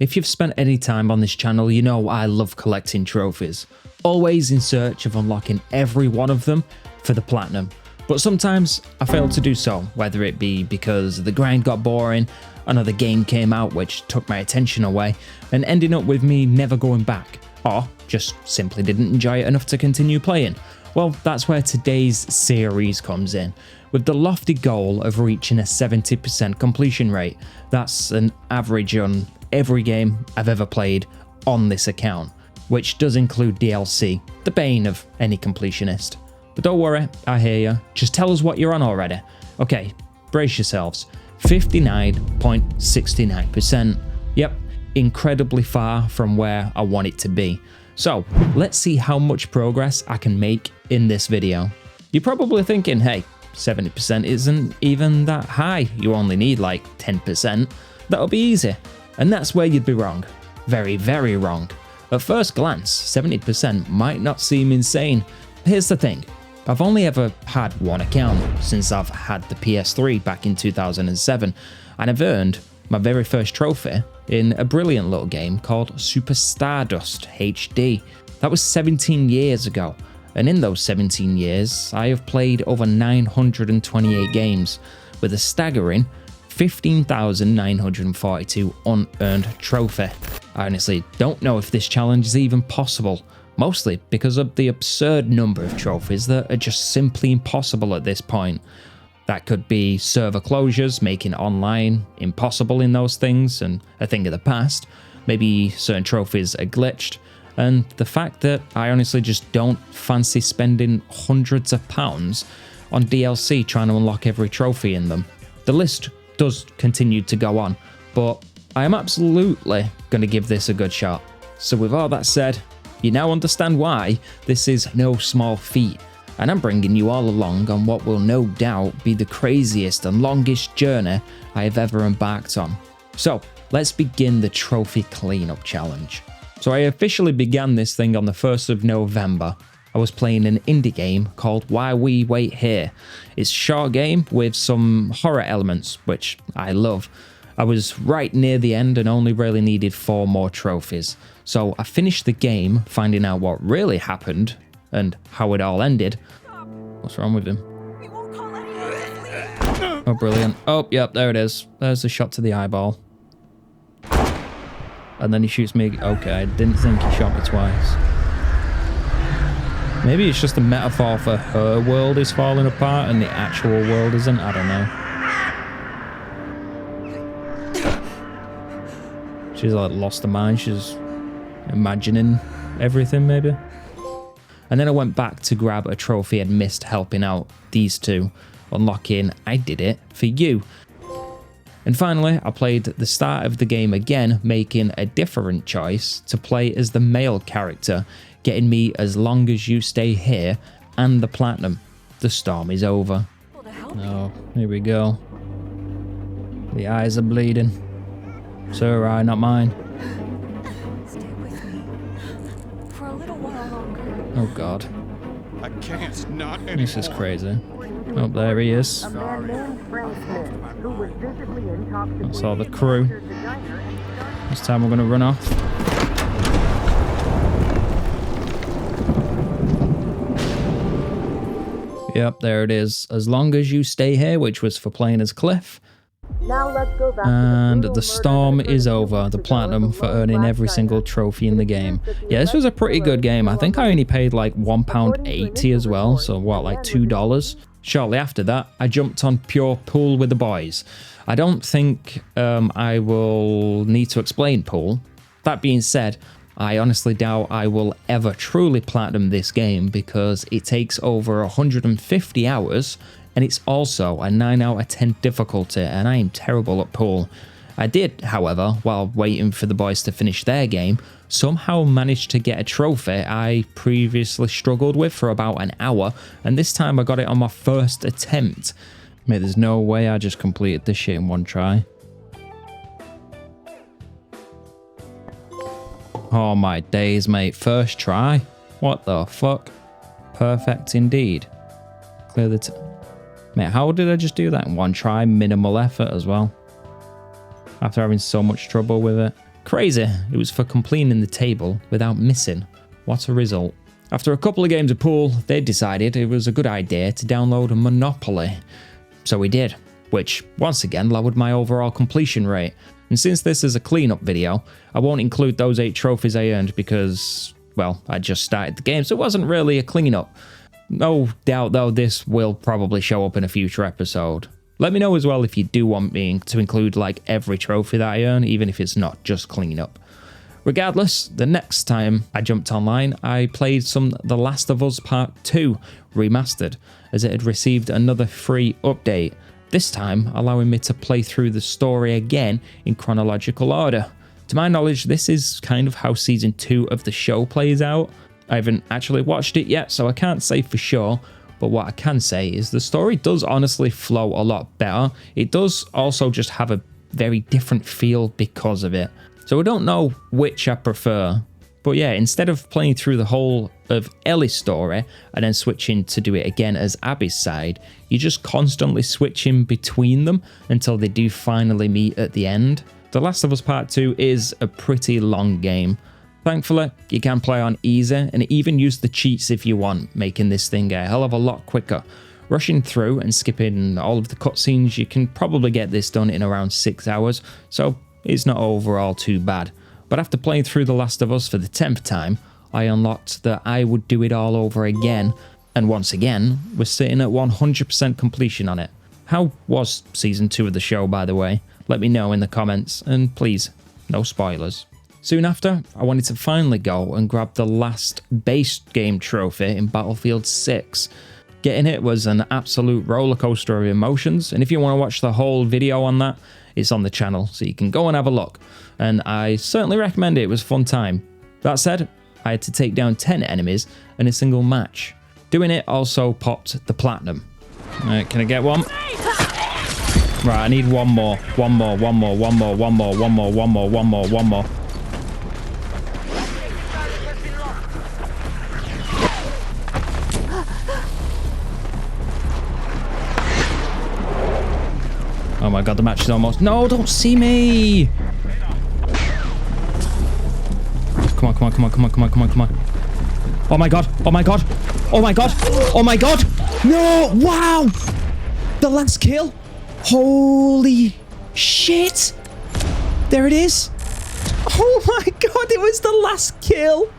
If you've spent any time on this channel, you know I love collecting trophies, always in search of unlocking every one of them for the platinum. But sometimes I fail to do so, whether it be because the grind got boring, another game came out which took my attention away, and ending up with me never going back, or just simply didn't enjoy it enough to continue playing. Well, that's where today's series comes in, with the lofty goal of reaching a 70% completion rate. That's an average on every game I've ever played on this account, which does include DLC, the bane of any completionist. But don't worry, I hear you. Just tell us what you're on already. Okay, brace yourselves. 59.69%. Yep, incredibly far from where I want it to be. So let's see how much progress I can make in this video. You're probably thinking, hey, 70% isn't even that high. You only need like 10%. That'll be easy. And that's where you'd be wrong. Very, very wrong. At first glance, 70% might not seem insane. Here's the thing. I've only ever had one account since I've had the PS3 back in 2007, and I've earned my very first trophy in a brilliant little game called Super Stardust HD. That was 17 years ago, and in those 17 years, I have played over 928 games, with a staggering 15,942 unearned trophy. I honestly don't know if this challenge is even possible, mostly because of the absurd number of trophies that are just simply impossible at this point. That could be server closures, making online impossible in those things and a thing of the past. Maybe certain trophies are glitched, and the fact that I honestly just don't fancy spending hundreds of pounds on DLC trying to unlock every trophy in them. The list does continue to go on, but I am absolutely going to give this a good shot. So with all that said, you now understand why this is no small feat, and I'm bringing you all along on what will no doubt be the craziest and longest journey I have ever embarked on. So let's begin the trophy cleanup challenge. So I officially began this thing on the 1st of November. I was playing an indie game called Why We Wait Here. It's a short game with some horror elements, which I love. I was right near the end and only really needed 4 more trophies. So I finished the game, finding out what really happened and how it all ended. What's wrong with him? Oh, brilliant. Oh, yep, there it is. There's the shot to the eyeball. And then he shoots me. Okay, I didn't think he shot me twice. Maybe it's just a metaphor for her world is falling apart and the actual world isn't. I don't know. She's like lost her mind. She's imagining everything maybe. And then I went back to grab a trophy I'd missed helping out these two, unlocking I Did It For You. And finally, I played the start of the game again, making a different choice to play as the male character, getting me As Long As You Stay Here and the platinum. The storm is over. Oh, here we go. The eyes are bleeding. So her eye, not mine. Stay with me for a little while longer. Oh god. I can't, not anymore. This is crazy. Oh, there he is. A man named Frank Smith, who was visibly intoxicated. That's all the crew. This time we're going to run off. Yep, there it is. As Long As You Stay Here, which was for playing as Cliff. Now let's go back And to the storm is over. The platinum for earning every single trophy in the game. Yeah, this was a pretty good game. I think I only paid like £1.80 as well. So what, like $2? Shortly after that, I jumped on pure pool with the boys. I don't think I will need to explain pool. That being said, I honestly doubt I will ever truly platinum this game because it takes over 150 hours and it's also a 9 out of 10 difficulty and I am terrible at pool. I did, however, while waiting for the boys to finish their game, somehow managed to get a trophy I previously struggled with for about an hour, and this time I got it on my first attempt. Mate, there's no way I just completed this shit in one try. Oh my days, mate. First try? What the fuck? Perfect indeed. Clear the mate, how did I just do that in one try? Minimal effort as well. After having so much trouble with it. Crazy, it was for completing the table without missing. What a result. After a couple of games of pool, they decided it was a good idea to download Monopoly. So we did, which once again lowered my overall completion rate. And since this is a cleanup video, I won't include those 8 trophies I earned because, well, I just started the game, so it wasn't really a cleanup. No doubt though, this will probably show up in a future episode. Let me know as well if you do want me to include like every trophy that I earn, even if it's not just cleanup. Regardless, the next time I jumped online, I played some The Last of Us Part 2 Remastered, as it had received another free update, this time allowing me to play through the story again in chronological order. To my knowledge, this is kind of how Season 2 of the show plays out. I haven't actually watched it yet, so I can't say for sure, but what I can say is the story does honestly flow a lot better. It does also just have a very different feel because of it. So I don't know which I prefer, but yeah, instead of playing through the whole of Ellie's story and then switching to do it again as Abby's side, you just constantly switching between them until they do finally meet at the end. The Last of Us Part 2 is a pretty long game. Thankfully, you can play on easy and even use the cheats if you want, making this thing a hell of a lot quicker. Rushing through and skipping all of the cutscenes, you can probably get this done in around 6 hours, so it's not overall too bad. But after playing through The Last of Us for the 10th time, I unlocked that I would do it all over again, and once again, we're sitting at 100% completion on it. How was Season 2 of the show, by the way? Let me know in the comments, and please, no spoilers. Soon after, I wanted to finally go and grab the last base game trophy in Battlefield 6. Getting it was an absolute rollercoaster of emotions, and if you want to watch the whole video on that, it's on the channel, so you can go and have a look. And I certainly recommend it, it was a fun time. That said, I had to take down 10 enemies in a single match. Doing it also popped the platinum. Alright, can I get one? Right, I need one more. One more. Oh my god, the match is almost... No, don't see me! Come on. Oh my god. No! Wow! The last kill? Holy shit! There it is! Oh my god, it was the last kill!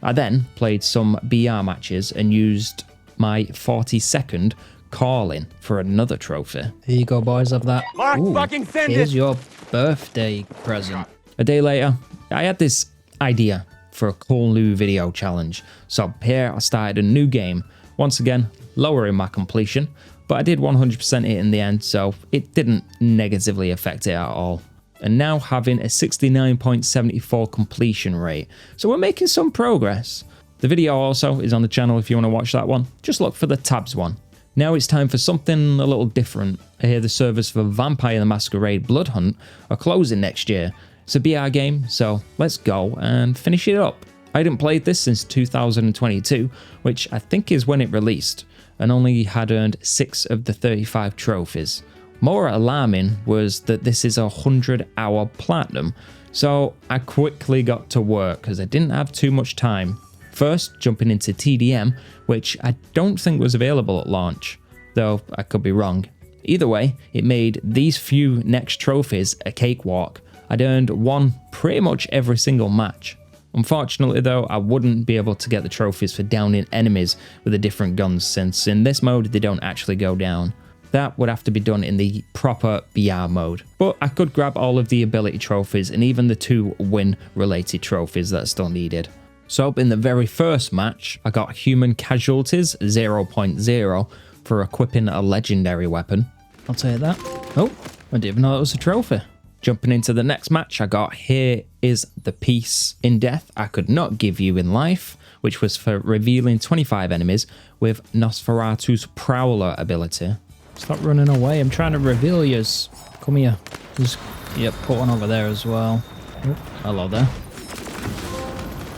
I then played some BR matches and used my 40-second calling for another trophy. Here you go, boys, of that. Fucking send Here's it. your birthday present. A day later, I had this idea for a cool new video challenge. So here I started a new game. Once again, lowering my completion, but I did 100% it in the end, so it didn't negatively affect it at all. And now having a 69.74 completion rate. So we're making some progress. The video also is on the channel if you want to watch that one. Just look for the tabs one. Now it's time for something a little different. I hear the servers for Vampire the Masquerade Blood Hunt are closing next year. It's a BR game, so let's go and finish it up. I hadn't played this since 2022, which I think is when it released, and only had earned 6 of the 35 trophies. More alarming was that this is a 100-hour platinum, so I quickly got to work because I didn't have too much time. First, jumping into TDM, which I don't think was available at launch, though I could be wrong. Either way, it made these few next trophies a cakewalk. I'd earned one pretty much every single match. Unfortunately though, I wouldn't be able to get the trophies for downing enemies with the different guns, since in this mode they don't actually go down. That would have to be done in the proper BR mode. But I could grab all of the ability trophies and even the 2 win related trophies that are still needed. So in the very first match, I got Human Casualties 0.0 for equipping a legendary weapon. I'll take that. Oh, I didn't even know that was a trophy. Jumping into the next match, I got Here Is the Peace in Death I Could Not Give You in Life, which was for revealing 25 enemies with Nosferatu's Prowler ability. Stop running away, I'm trying to reveal yous. Come here. Just, yep, put one over there as well. Oh, hello there.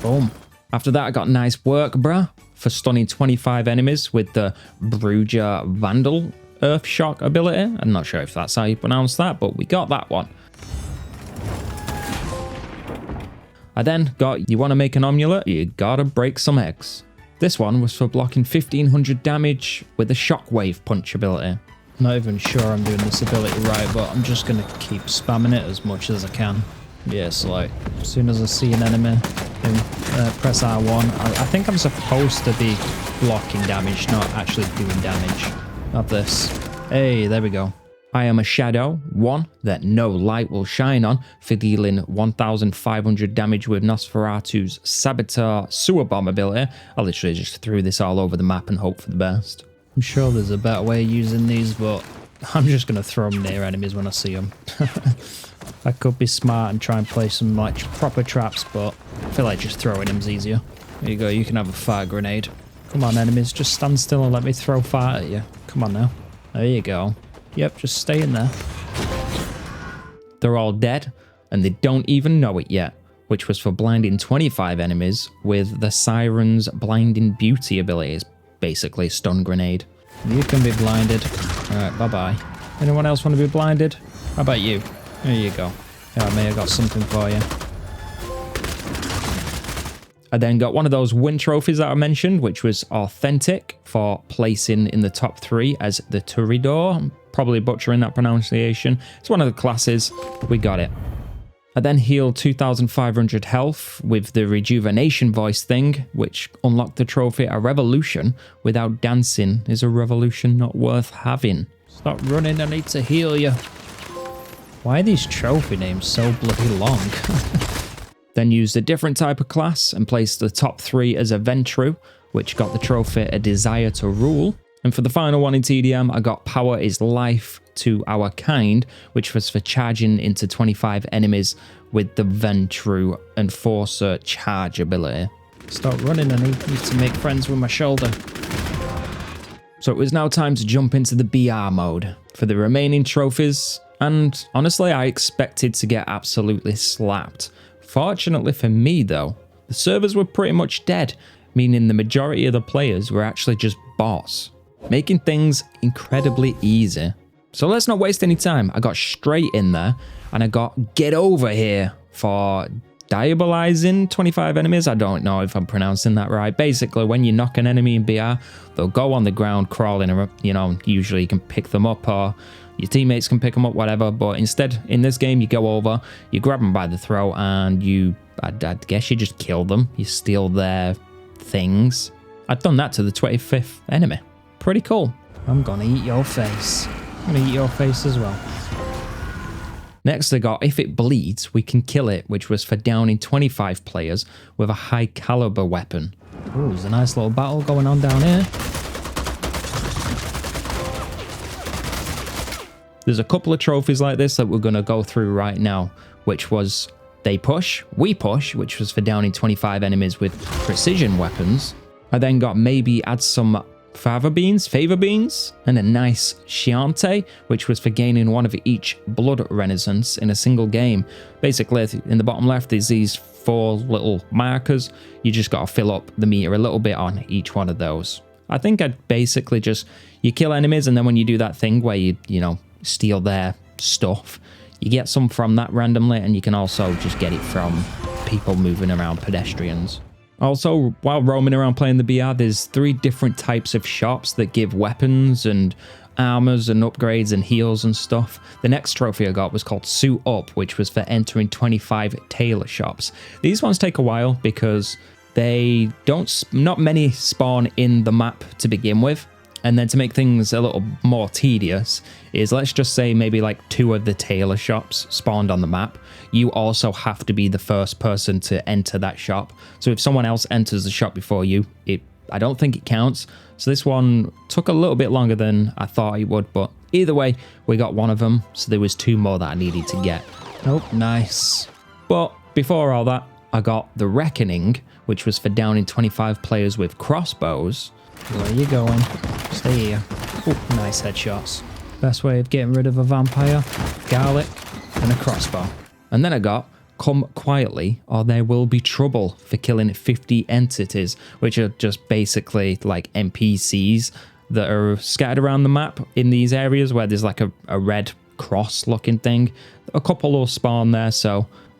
Boom. After that, I got Nice Work, bruh, for stunning 25 enemies with the Bruger Vandal Earth Shock ability. I'm not sure if that's how you pronounce that, but we got that one. I then got, you want to make an omelette? You gotta break some eggs. This one was for blocking 1500 damage with a shockwave punch ability. Not even sure I'm doing this ability right, but I'm just going to keep spamming it as much as I can. Yeah, so like, as soon as I see an enemy, press R1. I think I'm supposed to be blocking damage, not actually doing damage. Not this. Hey, there we go. I am a shadow, one that no light will shine on, for dealing 1500 damage with Nosferatu's Saboteur Sewer Bomb ability. I literally just threw this all over the map and hope for the best. I'm sure there's a better way of using these, but I'm just going to throw them near enemies when I see them. I could be smart and try and play some like proper traps, but I feel like just throwing them's easier. There you go, you can have a fire grenade. Come on enemies, just stand still and let me throw fire at you. Come on now. There you go. Yep, just stay in there. They're all dead, and they don't even know it yet, which was for blinding 25 enemies with the Siren's Blinding Beauty abilities, basically a stun grenade. You can be blinded. Alright, bye-bye. Anyone else want to be blinded? How about you? There you go. Yeah, I got something for you. I then got one of those win trophies that I mentioned, which was authentic for placing in the top 3 as the Turidor. I'm probably butchering that pronunciation. It's one of the classes. We got it. I then healed 2500 health with the rejuvenation voice thing, which unlocked the trophy. A revolution without dancing is a revolution not worth having. Stop running, I need to heal you. Why are these trophy names so bloody long? Then used a different type of class and placed the top 3 as a Ventru, which got the trophy A Desire to Rule. And for the final one in TDM, I got Power is Life to Our Kind, which was for charging into 25 enemies with the Ventru Enforcer charge ability. Stop running, I need to make friends with my shoulder. So it was now time to jump into the BR mode for the remaining trophies, and honestly I expected to get absolutely slapped. Fortunately for me though, the servers were pretty much dead, meaning the majority of the players were actually just bots, making things incredibly easy. So let's not waste any time. I got straight in there and I got Get Over Here for diabolizing 25 enemies. I don't know if I'm pronouncing that right. Basically, when you knock an enemy in BR, they'll go on the ground crawling, you know, usually you can pick them up or your teammates can pick them up, whatever. But instead, in this game, you go over, you grab them by the throat and I guess you just kill them. You steal their things. I've done that to the 25th enemy. Pretty cool. I'm gonna eat your face. I'm gonna eat your face as well. Next I got If It Bleeds, We Can Kill It, which was for downing 25 players with a high caliber weapon. Ooh, there's a nice little battle going on down here. There's a couple of trophies like this that we're going to go through right now, which was They Push, We Push, which was for downing 25 enemies with precision weapons. I then got Maybe Add Some Favor Beans, and a nice Chiante, which was for gaining one of each blood renaissance in a single game. Basically, in the bottom left, there's these 4 little markers. You just got to fill up the meter a little bit on each one of those. I think I'd basically just, you kill enemies, and then when you do that thing where you know, steal their stuff, you get some from that randomly, and you can also just get it from people moving around, pedestrians. Also, while roaming around playing the BR, there's 3 different types of shops that give weapons and armors and upgrades and heals and stuff. The next trophy I got was called Suit Up, which was for entering 25 tailor shops. These ones take a while because they not many spawn in the map to begin with. And then to make things a little more tedious is, let's just say maybe like 2 of the tailor shops spawned on the map. You also have to be the first person to enter that shop. So if someone else enters the shop before you, I don't think it counts. So this one took a little bit longer than I thought it would, but either way, we got one of them. So there was 2 more that I needed to get. Oh, nice. But before all that, I got the Reckoning, which was for downing 25 players with crossbows. Where are you going? Stay here. Oh, nice headshots. Best way of getting rid of a vampire, garlic and a crossbow. And then I got Come Quietly or There Will Be Trouble for killing 50 entities, which are just basically like NPCs that are scattered around the map in these areas where there's like a red cross looking thing. A couple will spawn there, so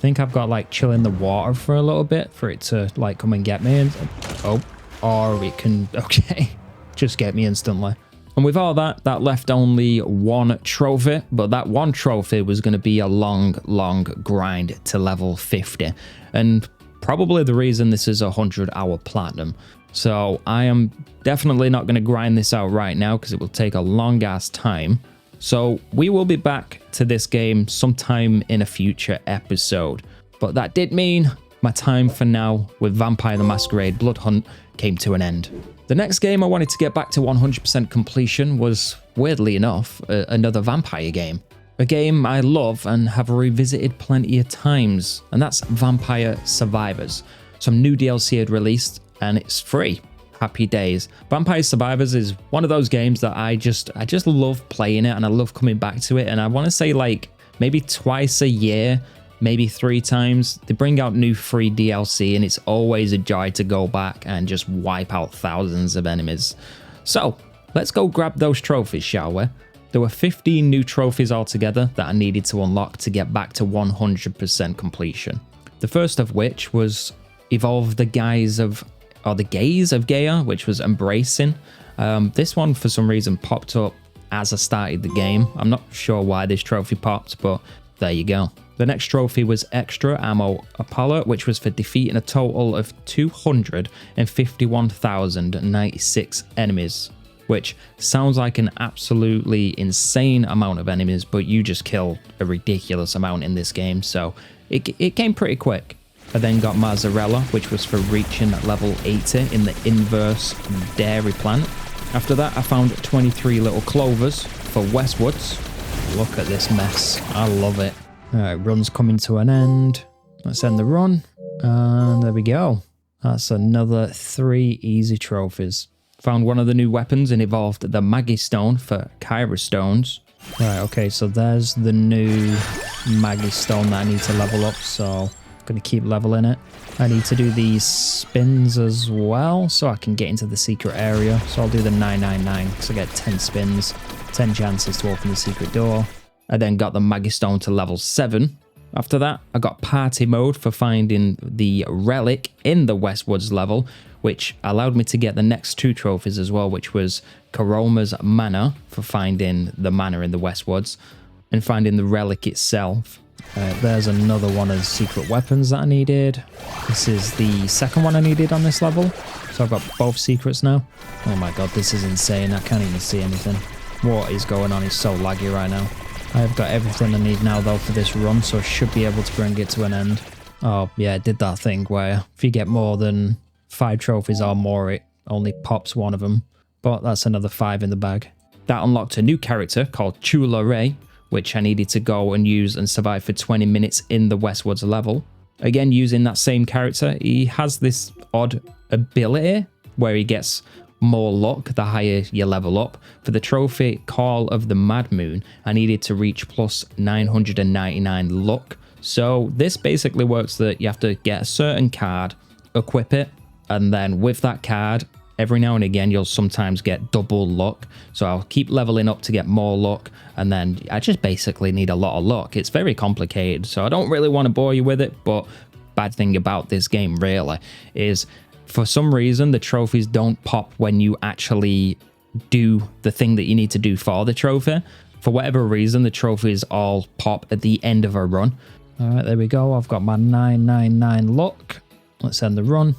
think I've got like chill in the water for a little bit for it to like come and get me. And, oh, or it can, okay, just get me instantly. And with all that, that left only one trophy, but that one trophy was going to be a long grind to level 50. And probably the reason this is a 100-hour platinum. So I am definitely not going to grind this out right now because it will take a long ass time. So we will be back to this game sometime in a future episode. But that did mean my time for now with Vampire the Masquerade Blood Hunt came to an end. The next game I wanted to get back to 100% completion was, weirdly enough, another vampire game. A game I love and have revisited plenty of times, and that's Vampire Survivors. Some new DLC had released, and it's free. Happy days. Vampire Survivors is one of those games that I just love playing it, and I love coming back to it, and I want to say like maybe twice a year, maybe 3 times, they bring out new free DLC, and it's always a joy to go back and just wipe out thousands of enemies. So let's go grab those trophies, shall we? There were 15 new trophies altogether that I needed to unlock to get back to 100% completion. The first of which was Evolve the Gaze of Gaia, which was Embracing. This one for some reason popped up as I started the game. I'm not sure why this trophy popped, but there you go. The next trophy was Extra Ammo Apollo, which was for defeating a total of 251,096 enemies, which sounds like an absolutely insane amount of enemies, but you just kill a ridiculous amount in this game, so it came pretty quick. I then got Mozzarella, which was for reaching level 80 in the inverse dairy plant. After that, I found 23 little clovers for Westwoods. Look at this mess. I love it. Alright, run's coming to an end. Let's end the run. And there we go. That's another 3 easy trophies. Found one of the new weapons and evolved the Maggie Stone for Kyra Stones. Right, okay, so there's the new Maggie Stone that I need to level up, so I'm going to keep leveling it. I need to do these spins as well, so I can get into the secret area. So I'll do the 999, because I get 10 spins, 10 chances to open the secret door. I then got the Maggie Stone to level 7. After that, I got Party Mode for finding the relic in the Westwoods level, which allowed me to get the next 2 trophies as well, which was Karoma's Manor for finding the manor in the Westwoods and finding the relic itself. There's another one of the secret weapons that I needed. This is the second one I needed on this level. So I've got both secrets now. Oh my god, this is insane. I can't even see anything. What is going on? It's so laggy right now. I've got everything I need now though for this run, so I should be able to bring it to an end. Oh yeah, it did that thing where if you get more than 5 trophies or more, it only pops one of them. But that's another 5 in the bag. That unlocked a new character called Chula Ray, which I needed to go and use and survive for 20 minutes in the Westwoods level. Again, using that same character, he has this odd ability where he gets more luck the higher you level up. For the trophy Call of the Mad Moon, I needed to reach plus 999 luck. So this basically works that you have to get a certain card, equip it, and then with that card, every now and again, you'll sometimes get double luck. So I'll keep leveling up to get more luck, and then I just basically need a lot of luck. It's very complicated, so I don't really want to bore you with it, but bad thing about this game really is for some reason, the trophies don't pop when you actually do the thing that you need to do for the trophy. For whatever reason, the trophies all pop at the end of a run. All right, there we go. I've got my 999 luck. Let's end the run.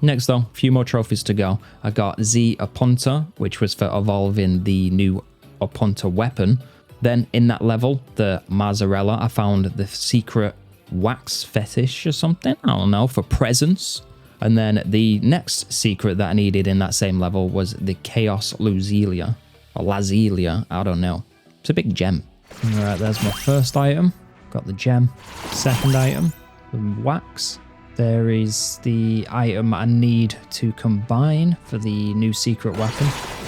Next though, a few more trophies to go. I got Z Apunta, which was for evolving the new Apunta weapon. Then in that level, the Mozzarella, I found the secret wax fetish or something, I don't know, for presents. And then the next secret that I needed in that same level was the Chaos Luzelia, or Lazelia, I don't know. It's a big gem. All right, there's my first item. Got the gem. Second item, the wax. There is the item I need to combine for the new secret weapon.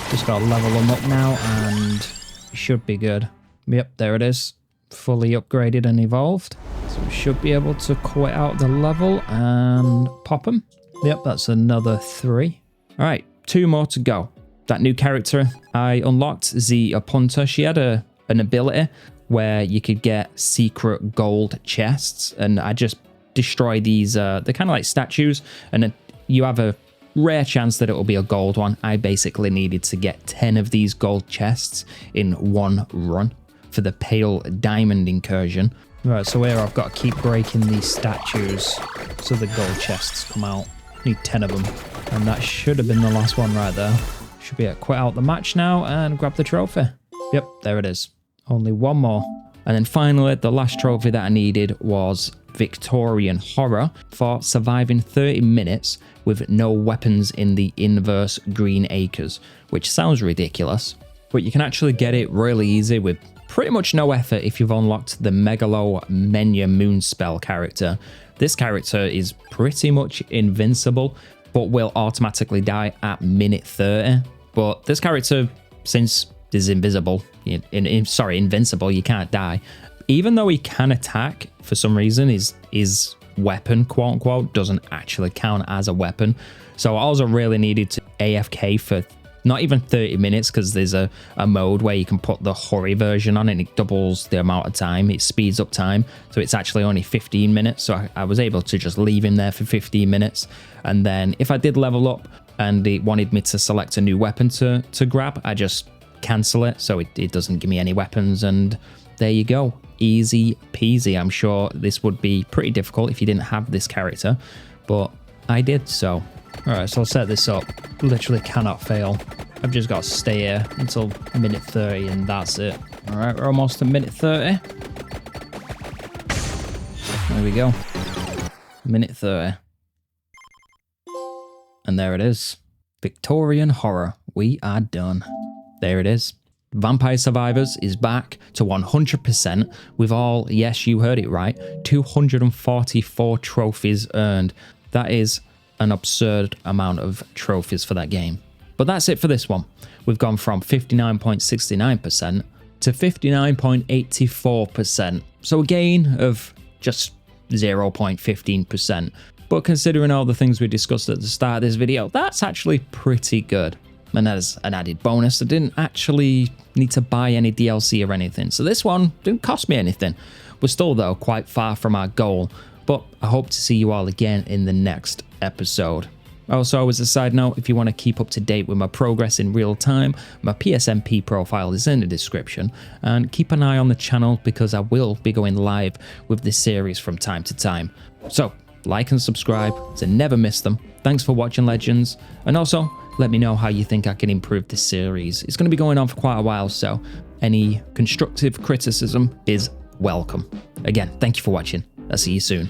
Just got to level them up now and it should be good. Yep, there it is. Fully upgraded and evolved. So we should be able to quit out the level and pop them. Yep, that's another 3. All right, 2 more to go. That new character I unlocked, Z Apunta, she had an ability where you could get secret gold chests, and I just destroy these. They're kind of like statues, and then you have a rare chance that it will be a gold one. I basically needed to get 10 of these gold chests in one run for the pale diamond incursion. Right, so here I've got to keep breaking these statues so the gold chests come out. Need 10 of them. And that should have been the last one right there. Should be able to quit out the match now and grab the trophy. Yep, there it is. Only one more. And then finally, the last trophy that I needed was Victorian Horror for surviving 30 minutes with no weapons in the inverse Green Acres, which sounds ridiculous, but you can actually get it really easy with pretty much no effort if you've unlocked the Megalomania Moonspell character. This character is pretty much invincible, but will automatically die at minute 30. But this character, since is invincible, invincible, you can't die. Even though he can attack, for some reason, his weapon, quote unquote, doesn't actually count as a weapon. So I also really needed to AFK for not even 30 minutes, because there's a mode where you can put the hurry version on and it doubles the amount of time. It speeds up time. So it's actually only 15 minutes. So I was able to just leave him there for 15 minutes. And then if I did level up and it wanted me to select a new weapon to grab, I just cancel it. So it doesn't give me any weapons. And there you go. Easy peasy. I'm sure this would be pretty difficult if you didn't have this character, but I did so. All right, so I'll set this up. Literally cannot fail. I've just got to stay here until minute 30 and that's it. All right, we're almost at minute 30. There we go. Minute 30. And there it is. Victorian Horror. We are done. There it is. Vampire Survivors is back to 100% with all, yes, you heard it right, 244 trophies earned. That is an absurd amount of trophies for that game. But that's it for this one. We've gone from 59.69% to 59.84%. So a gain of just 0.15%. But considering all the things we discussed at the start of this video, that's actually pretty good. And as an added bonus, I didn't actually need to buy any DLC or anything. So this one didn't cost me anything. We're still, though, quite far from our goal. But I hope to see you all again in the next episode. Also, as a side note, if you want to keep up to date with my progress in real time, my PSNP profile is in the description. And keep an eye on the channel because I will be going live with this series from time to time. So, like and subscribe to never miss them. Thanks for watching, Legends. And also, let me know how you think I can improve this series. It's going to be going on for quite a while, so any constructive criticism is welcome. Again, thank you for watching. I'll see you soon.